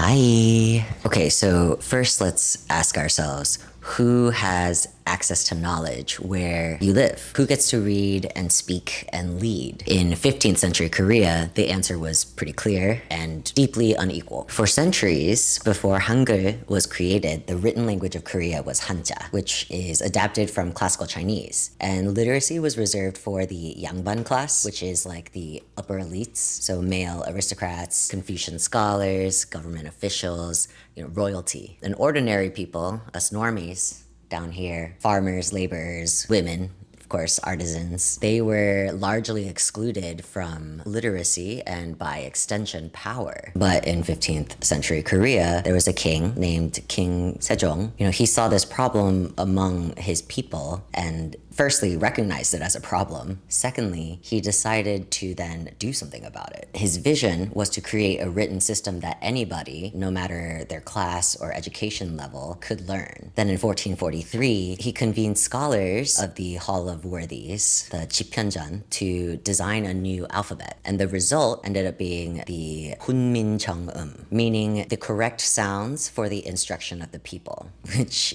Bye. Okay, so first let's ask ourselves, who has access to knowledge where you live? Who gets to read and speak and lead? In 15th century Korea, the answer was pretty clear and deeply unequal. For centuries before Hangeul was created, the written language of Korea was Hanja, which is adapted from classical Chinese. And literacy was reserved for the Yangban class, which is like the upper elites, so male aristocrats, Confucian scholars, government officials, royalty. And ordinary people, us normies, down here, farmers, laborers, women, of course, artisans, they were largely excluded from literacy and by extension power. But in 15th century Korea, there was a king named King Sejong. He saw this problem among his people and firstly recognized it as a problem. Secondly, he decided to then do something about it. His vision was to create a written system that anybody, no matter their class or education level, could learn. Then in 1443, he convened scholars of the Hall of Worthies, the Jipyeonjan, to design a new alphabet. And the result ended up being the Hunminjeongeum, meaning the correct sounds for the instruction of the people, which,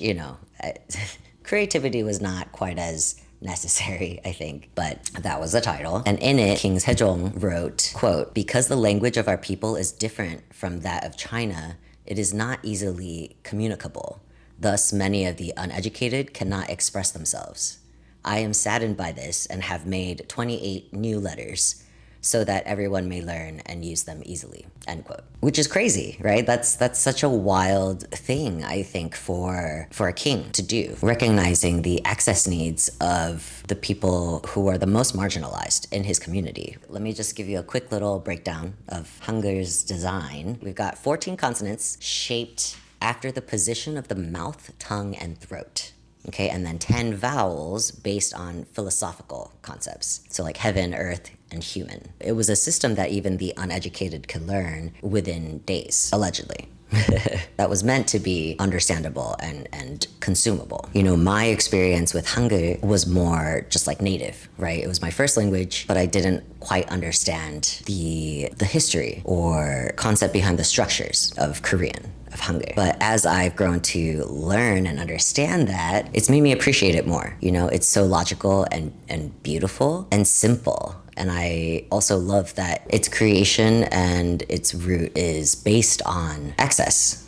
creativity was not quite as necessary, I think, but that was the title. And in it, King Sejong wrote, quote, "Because the language of our people is different from that of China, it is not easily communicable. Thus, many of the uneducated cannot express themselves. I am saddened by this and have made 28 new letters so that everyone may learn and use them easily," end quote. Which is crazy, right? That's such a wild thing, I think, for a king to do, recognizing the access needs of the people who are the most marginalized in his community. Let me just give you a quick little breakdown of Hangeul's design. We've got 14 consonants shaped after the position of the mouth, tongue, and throat. Okay, and then 10 vowels based on philosophical concepts. So like heaven, earth, and human. It was a system that even the uneducated could learn within days, allegedly. That was meant to be understandable and consumable. My experience with Hangul was more just like native, right? It was my first language, but I didn't quite understand the history or concept behind the structures of Korean, of Hangul. But as I've grown to learn and understand that, it's made me appreciate it more. It's so logical and beautiful and simple. And I also love that its creation and its root is based on access,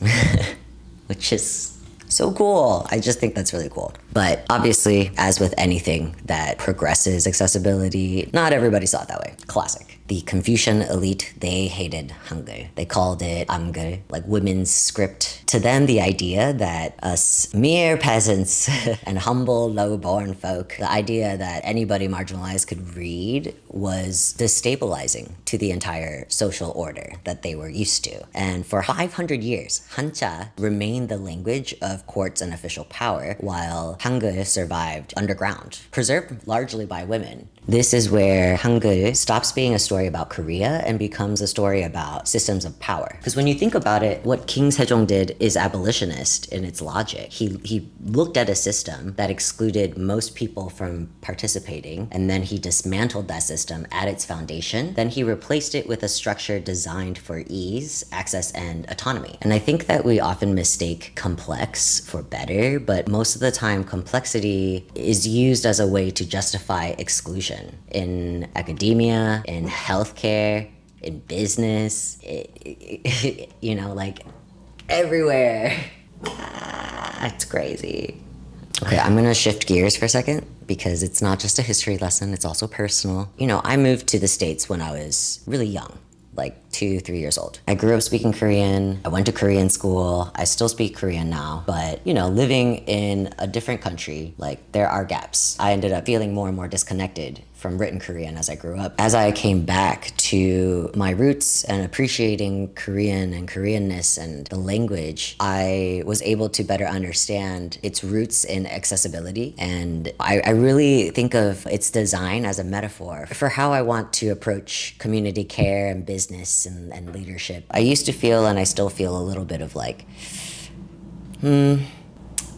which is so cool. I just think that's really cool. But obviously, as with anything that progresses accessibility, not everybody saw it that way. Classic. The Confucian elite, they hated Hangul. They called it Amgeul, like women's script. To them, the idea that us mere peasants and humble, low-born folk, the idea that anybody marginalized could read was destabilizing to the entire social order that they were used to. And for 500 years, Hanja remained the language of courts and official power, while Hangul survived underground, preserved largely by women. This is where Hangul stops being a story about Korea and becomes a story about systems of power. Because when you think about it, what King Sejong did is abolitionist in its logic. He looked at a system that excluded most people from participating, and then he dismantled that system at its foundation. Then he replaced it with a structure designed for ease, access, and autonomy. And I think that we often mistake complex for better, but most of the time complexity is used as a way to justify exclusion. In academia, in healthcare, in business, like everywhere. It's crazy. Okay, I'm gonna shift gears for a second because it's not just a history lesson, it's also personal. I moved to the States when I was really young, like 2-3 years old. I grew up speaking Korean. I went to Korean school. I still speak Korean now, but living in a different country, like there are gaps. I ended up feeling more and more disconnected from written Korean as I grew up. As I came back to my roots and appreciating Korean and Koreanness and the language, I was able to better understand its roots in accessibility. And I really think of its design as a metaphor for how I want to approach community care and business and leadership. I used to feel, and I still feel, a little bit of like,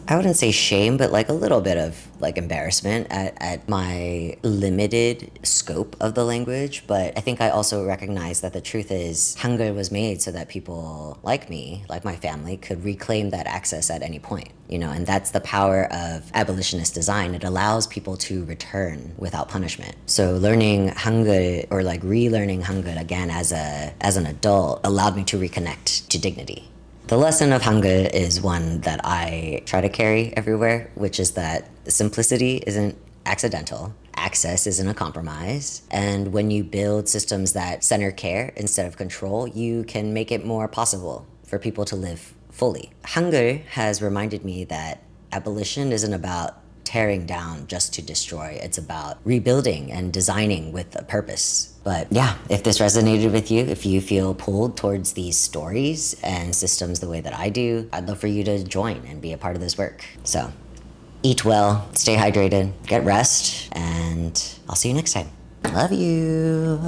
I wouldn't say shame, but like a little bit of like embarrassment at my limited scope of the language. But I think I also recognize that the truth is Hangul was made so that people like me, like my family, could reclaim that access at any point, you know, and that's the power of abolitionist design. It allows people to return without punishment. So learning Hangul or like relearning Hangul again as an adult allowed me to reconnect to dignity. The lesson of Hangul is one that I try to carry everywhere, which is that simplicity isn't accidental, access isn't a compromise, and when you build systems that center care instead of control, you can make it more possible for people to live fully. Hangul has reminded me that abolition isn't about tearing down just to destroy. It's about rebuilding and designing with a purpose. But yeah, if this resonated with you, if you feel pulled towards these stories and systems the way that I do, I'd love for you to join and be a part of this work. So eat well, stay hydrated, get rest, and I'll see you next time. Love you.